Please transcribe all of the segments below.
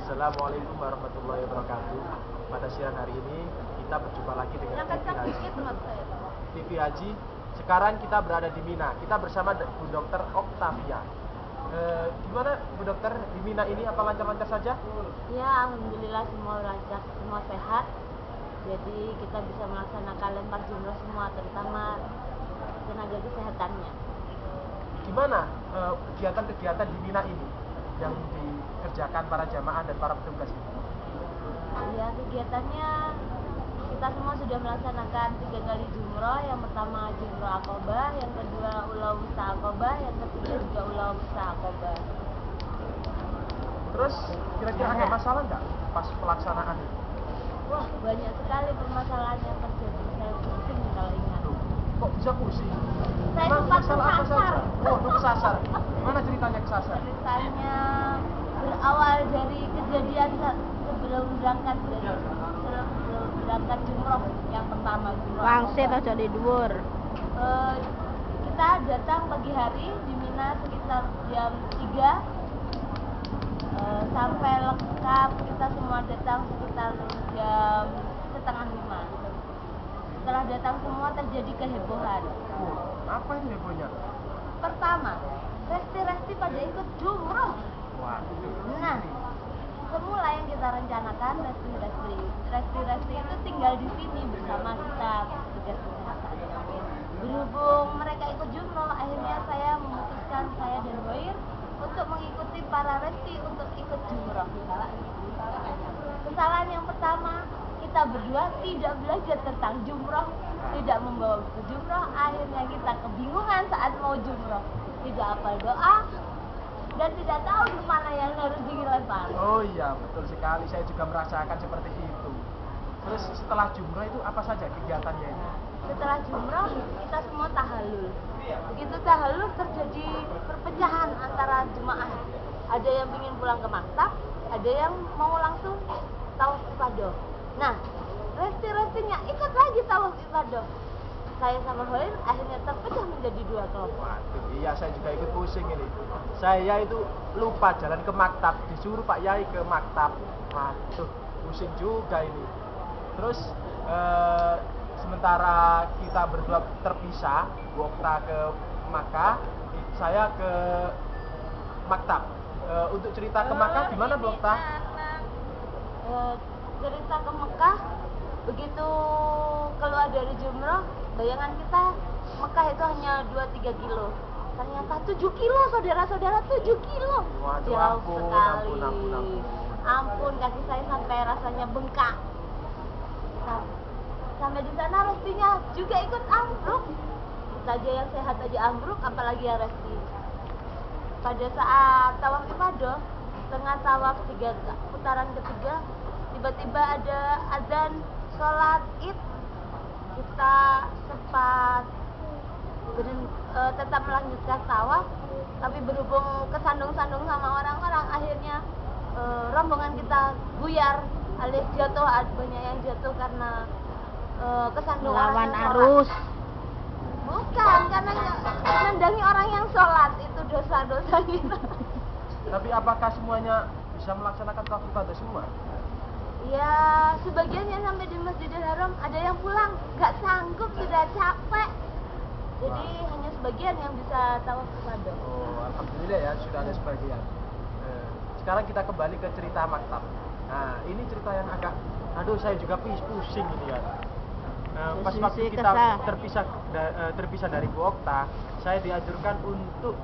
Assalamualaikum warahmatullahi wabarakatuh. Pada siang hari ini kita berjumpa lagi dengan TV Haji. Sekarang kita berada di Mina. Kita bersama Bu Dokter Octavia. Gimana Bu Dokter, di Mina ini apa lancar-lancar saja? Ya, alhamdulillah semua lancar, semua sehat. Jadi kita bisa melaksanakan lempar jumroh semua, terutama tenaga kesehatannya. Gimana kegiatan-kegiatan di Mina ini yang dikerjakan para jamaah dan para petugas ini? Ya, kegiatannya kita semua sudah melaksanakan 3 kali jumroh. Yang pertama jumroh Aqobah, yang kedua Ula Wusta Aqobah, yang ketiga juga Ula Wusta Aqobah. Terus kira-kira ada masalah nggak pas pelaksanaan ini? Wah, banyak sekali permasalahan yang terjadi. Saya pusing kalau ingat. Kok bisa pusing? Saya Emang sempat masalah apa kesasar. saja? Oh, kesasar. Gimana ceritanya kesasar? Ceritanya berawal dari kejadian sebelum berangkat jumroh yang pertama, jumroh Wangsit aja di dhuwur. kita datang pagi hari di Mina sekitar jam 3, sampai lengkap kita semua datang sekitar jam setengah 5. Setelah datang semua terjadi kehebohan. Apa ini hebohnya? Pertama, resti-resti pada ikut jumroh. Waduh. Nah, semula yang kita rencanakan resti-resti itu tinggal di sini bersama kita petugas kesehatan. Berhubung mereka ikut jumroh, akhirnya saya memutuskan, saya dan Boir, untuk mengikuti para resti untuk ikut jumroh. Kesalahan yang pertama, kita berdua tidak belajar tentang jumroh, tidak membawa buku jumroh. Akhirnya kita kebingungan saat mau jumroh, tidak hafal doa dan tidak tahu kemana yang harus dilempar. Oh iya, betul sekali. Saya juga merasakan seperti itu. Terus setelah jumroh itu apa saja kegiatannya ini? Setelah jumroh, kita semua tahallul. Begitu tahallul terjadi perpecahan antara jemaah. Ada yang ingin pulang ke maktab, ada yang mau langsung tawaf ifadah. Nah, resti-restinya ikut lagi tawaf ifadah. Saya sama Hoir akhirnya terpecah menjadi 2 kelompok. Waduh, iya saya juga ikut pusing ini. Saya itu lupa jalan ke maktab, disuruh Pak Yai ke maktab. Waduh, pusing juga ini. Terus sementara kita berdua terpisah, Bu Okta ke Makkah, saya ke maktab. Untuk cerita ke Makkah gimana Bu Okta? Cerita ke Mekah, begitu keluar dari jumroh, bayangan kita Mekah itu hanya 2-3 kilo. Ternyata 7 kilo, saudara-saudara, 7 kilo. Waduh, Jauh ampun, sekali. ampun. Ampun, kaki saya sampai rasanya bengkak. Sampai di sana restinya juga ikut ambruk. Kita aja yang sehat aja ambruk, apalagi yang resti. Pada saat tawaf ifadah, tengah tawaf putaran ketiga, tiba-tiba ada azan sholat id. Kita sempat tetap melanjutkan tawaf, tapi berhubung kesandung-sandung sama orang-orang, akhirnya rombongan kita buyar, alias jatuh. Banyak yang jatuh karena kesandung Lawan orang yang arus. sholat. Bukan, karena menandangi orang yang sholat itu dosa-dosa kita. Tapi apakah semuanya bisa melaksanakan tawaf ibadah semua? Ya, sebagian yang sampai di Masjidil Haram, ada yang pulang nggak sanggup, sudah capek. Jadi hanya sebagian yang bisa tawaf ifadah. Oh, alhamdulillah ya sudah ada sebagian. Sekarang kita kembali ke cerita maktab. Nah, ini cerita yang agak, aduh saya juga pusing ini ya. Pas waktu kita terpisah dari Bu Okta, saya dianjurkan untuk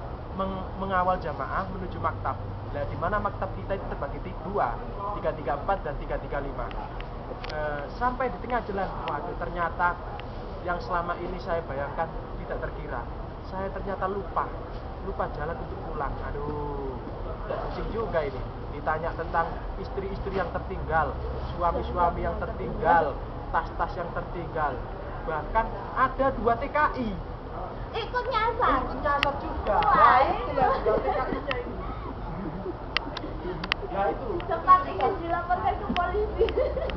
mengawal jamaah menuju maktab. Nah, di mana maktab kita itu terbagi 2, 334 dan 335. Sampai di tengah jalan, waduh, ternyata yang selama ini saya bayangkan tidak terkira. Saya ternyata lupa jalan untuk pulang. Aduh, pusing juga ini. Ditanya tentang istri-istri yang tertinggal, suami-suami yang tertinggal, tas-tas yang tertinggal. Bahkan ada 2 TKI. Ikut nyasar. Ikut nyasar juga. Wah, Itu ya 2 TKI-nya ini. Ya itu. Cepat ingin dilaporkan ke polisi.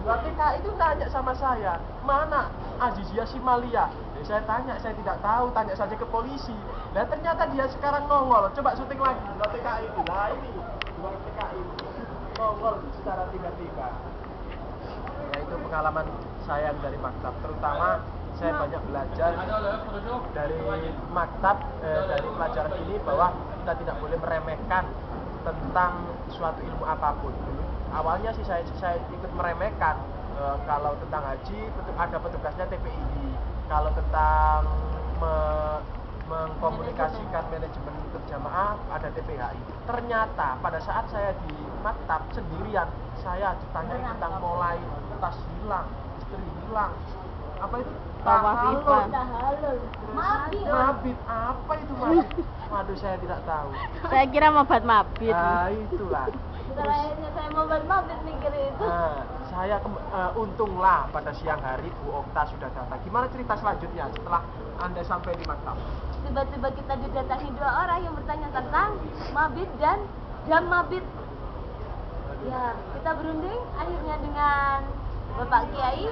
2 TKI itu tanya sama saya, mana Azizia Simalia? Saya tanya, saya tidak tahu, tanya saja ke polisi. Dan ternyata dia sekarang nongol. Coba syuting lagi 2 TKI itu. Nah ini 2 TKI nongol. secara tiba-tiba. Ya itu pengalaman saya dari maktab, terutama saya banyak belajar dari maktab, dari pelajaran ini bahwa kita tidak boleh meremehkan tentang suatu ilmu apapun. Dulu awalnya sih saya ikut meremehkan, kalau tentang haji ada petugasnya TPII, kalau tentang mengkomunikasikan manajemen berjamaah ada TPHI. Ternyata pada saat saya di maktab sendirian, saya ditanya tentang mulai tas hilang, istri hilang, apa itu? Tahalul. Mabit, apa itu mabit? Waduh, saya tidak tahu. Saya kira mabat mabit. Nah, itulah. Setelah akhirnya saya mau mabit mikir itu. Saya untunglah pada siang hari Bu Okta sudah datang. Gimana cerita selanjutnya setelah Anda sampai di maktab? Tiba-tiba kita didatangi 2 orang yang bertanya tentang mabit dan jam mabit. Ya, kita berunding akhirnya dengan Bapak Kiai.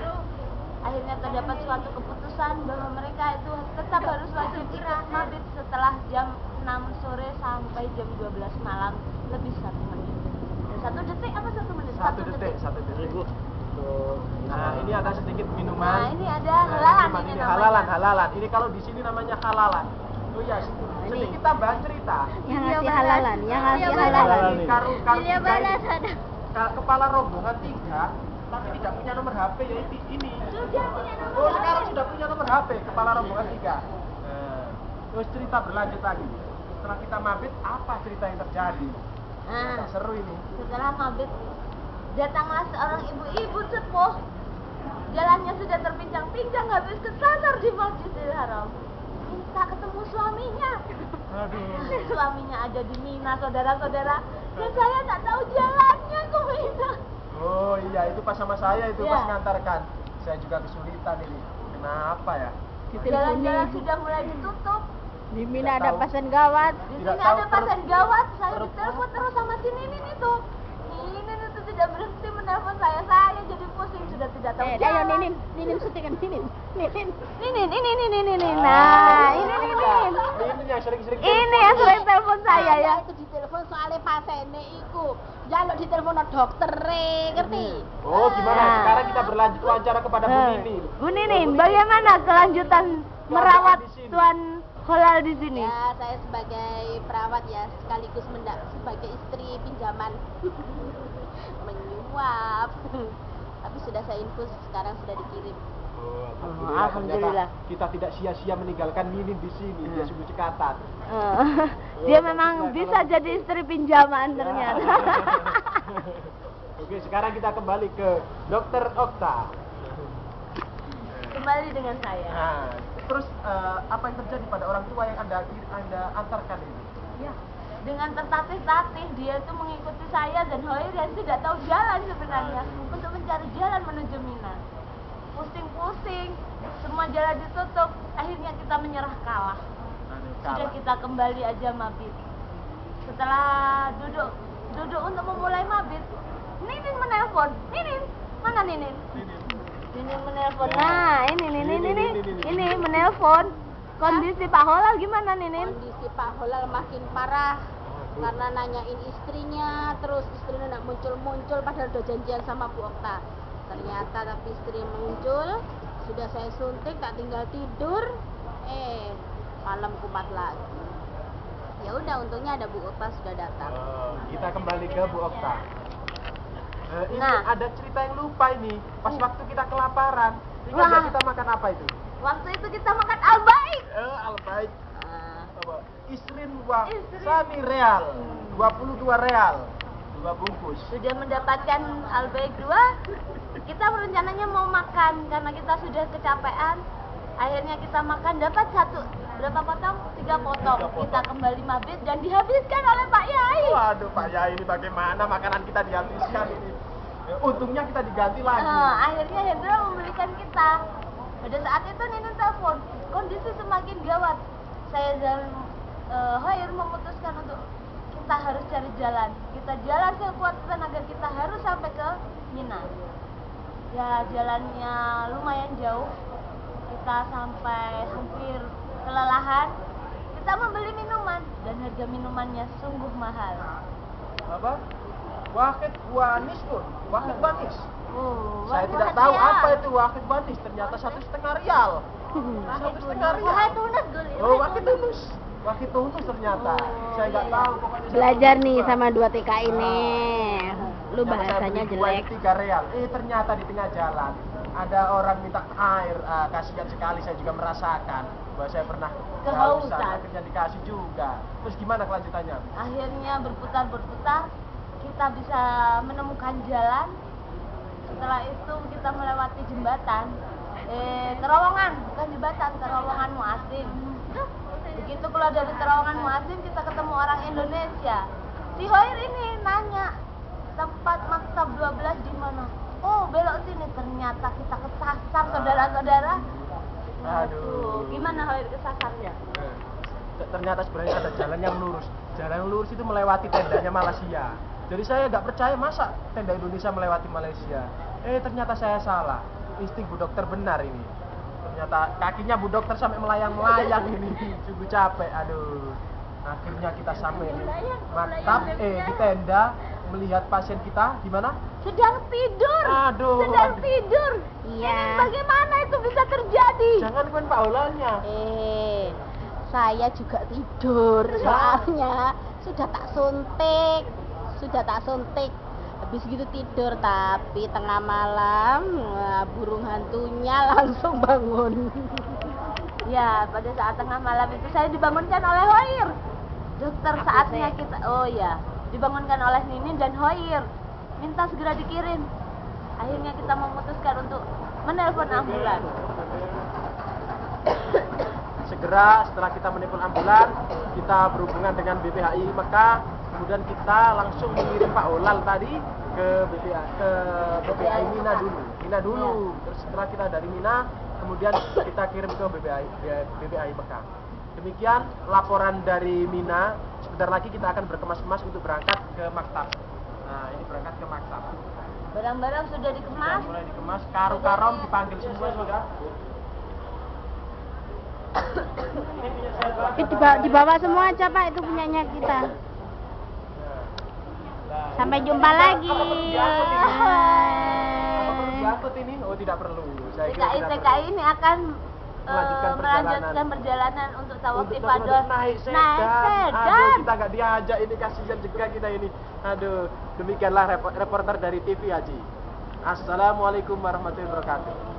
Akhirnya terdapat suatu keputusan bahwa mereka itu tetap harus wajib ikut mabit setelah jam 6 sore sampai jam 12 malam lebih 1 menit. 1 detik apa 1 menit? 1 detik. Nah, ini ada sedikit minuman. Nah, ini ada halalan ini namanya. Halalan. Ini kalau di sini namanya halalan. Oh iya, sedikit tambahan cerita. Yang ngasih halalan, yang ngasih halalan. Karung kepala rombongan 3 tapi tidak punya nomor HP, yaitu ini. Sekarang sudah punya nomor HP kepala rombongan 3. Terus cerita berlanjut lagi. Setelah kita mabit, apa cerita yang terjadi? Seru ini. Setelah mabit, datanglah seorang ibu-ibu sepuh. Jalannya sudah terpincang-pincang habis kesasar di Masjidil Haram. Minta ketemu suaminya. Aduh. Suaminya ada di Mina, saudara-saudara. Dan saya tak tahu jalannya ke Mina. Oh iya, itu pas sama saya itu pas ngantarkan. Saya juga kesulitan ini. Kenapa ya? Jalan-jalan sudah mulai ditutup. Di Mina ada pasien gawat. Di sini ada pasien gawat. Saya ditelepon terus sama si Ninin itu. Ninin itu tidak berhenti menelpon saya. Saya jadi pusing, sudah tidak tahu jalan. Ayo Ninin syutingan Ninin. Ninin. Nah, ini Ninin. Ini yang sering-sering. Ini yang sering telepon saya ya. Itu ditelepon soalnya pasiennya iku. Jaluk ditelepon dokter, ngerti? Oh, gimana? Sekarang kita berlanjut wawancara kepada Bu Ninin. Bu Ninin, bagaimana kelanjutan merawat Tuan Holal di sini? Ya, saya sebagai perawat ya, sekaligus sebagai istri pinjaman. Menyuap. Tapi sudah saya infus, sekarang sudah dikirim. Oh, Alhamdulillah. Kita tidak sia-sia meninggalkan Ninin di sini. Dia sungguh cekatan. Dia memang bisa jadi istri pinjaman ternyata. Oke, sekarang kita kembali ke Dokter Okta. Kembali dengan saya. Nah, terus apa yang terjadi pada orang tua yang anda antarkan ini? Ya, dengan tertatih-tatih dia itu mengikuti saya dan Hoir yang tidak tahu jalan sebenarnya untuk mencari jalan menuju Mina. Pusing-pusing, semua jalan ditutup, akhirnya kita menyerah kalah. Sudah kita kembali aja mabit. Setelah duduk untuk memulai mabit, Ninin menelpon. Ninin, mana Ninin? Ninin menelpon. Nah, ini menelpon. Kondisi Pak Holal gimana Ninin? Kondisi Pak Holal makin parah karena nanyain istrinya, terus istrinya nak muncul-muncul padahal udah janjian sama Bu Okta. Ternyata tapi istri muncul, sudah saya suntik, tak tinggal tidur, malam kumat lagi. Ya udah, untungnya ada Bu Okta sudah datang. Kita kembali ke Bu Okta. Ini ada cerita yang lupa ini. Pas waktu kita kelaparan, ingat kita makan apa itu? Waktu itu kita makan al-baik. Al-baik. Isrin wa sami real. 22 real. 2 bungkus. Sudah mendapatkan al-baik 2. Kita rencananya mau makan karena kita sudah kecapean. Akhirnya kita makan, dapat berapa potong? 3 potong. Kita kembali mabit dan dihabiskan oleh Pak Yai. Waduh, Pak Yai ini bagaimana makanan kita dihabiskan ini? Untungnya kita diganti lagi. Akhirnya Hendra membelikan kita. Pada saat itu Ninin telepon, kondisi semakin gawat. Saya dan Hoir memutuskan untuk kita harus cari jalan. Kita jalan sekuat tenaga kita harus sampai ke Mina. Ya, jalannya lumayan jauh. Kita sampai hampir kelelahan. Kita membeli minuman dan harga minumannya sungguh mahal. Apa? Wahid Wanis pun, Wahid Wanis. Oh, Saya Wahid tidak tahu Wanis. apa itu Wahid Wanis, ternyata 1,5 rial. Wahid 1,5 rial. Wahid Tunus dulu. Oh, Wahid Tunus. Wahid Tunus ternyata. Oh, Saya nggak iya. tahu pokoknya. saya Belajar lupa. nih sama 2 TK ini. Lu Ternyata saya bahasanya beli buah jelek. 3 real. Ternyata di tengah jalan ada orang minta air. Kasihan sekali, saya juga merasakan bahwa saya pernah Kehausan. akhirnya dikasih juga. Terus gimana kelanjutannya? Akhirnya berputar-berputar, kita bisa menemukan jalan. Setelah itu kita melewati jembatan. Terowongan, bukan jembatan, terowongan muadzin. Begitu keluar dari terowongan muadzin, kita ketemu orang Indonesia. Si Hoir ini nanya, tempat maktab 12 di mana? Oh, belok sini. Ternyata kita kesasar, saudara-saudara. Aduh. Gimana Hoir kesasarnya? Ternyata sebenarnya ada jalan yang lurus. Jalan yang lurus itu melewati tendanya Malaysia. Jadi saya nggak percaya masa tenda Indonesia melewati Malaysia. Ternyata saya salah. Insting Bu Dokter benar ini. Ternyata kakinya Bu Dokter sampai melayang-melayang ini. Sungguh capek. Aduh. Akhirnya kita sampai di maktab, di tenda melihat pasien kita gimana? Sedang tidur. Aduh. Sedang tidur. Iya. Ini bagaimana itu bisa terjadi? Jangan kan Pak Ulanya. Saya juga tidur soalnya sudah tak suntik. Habis gitu tidur, tapi tengah malam burung hantunya langsung bangun. Ya, pada saat tengah malam itu saya dibangunkan oleh Hoir. Dokter, saatnya kita, oh ya, dibangunkan oleh Ninin dan Hoir. Minta segera dikirim. Akhirnya kita memutuskan untuk menelpon ambulan. Segera setelah kita menelpon ambulan, kita berhubungan dengan BPHI Mekah, kemudian kita langsung mengirim Pak Olal tadi ke BPHI Mina dulu. Terus setelah kita dari Mina, kemudian kita kirim ke BPHI Mekah. Demikian laporan dari Mina. Sebentar lagi kita akan berkemas-kemas untuk berangkat ke maktab. Nah, ini berangkat ke maktab. Barang-barang sudah dikemas. Sudah mulai dikemas, karu-karom dipanggil semua sudah. Dibawa semua aja Pak, itu punyanya kita. Sampai jumpa lagi. Diangkut ini? Oh, tidak perlu. Saya kira tidak TKI ini akan melanjutkan perjalanan untuk tawaf untuk ifadah. naik sedan. Aduh, kita nggak diajak ini, kasihan juga kita ini. Aduh, demikianlah reporter dari TV Haji. Assalamualaikum warahmatullahi wabarakatuh.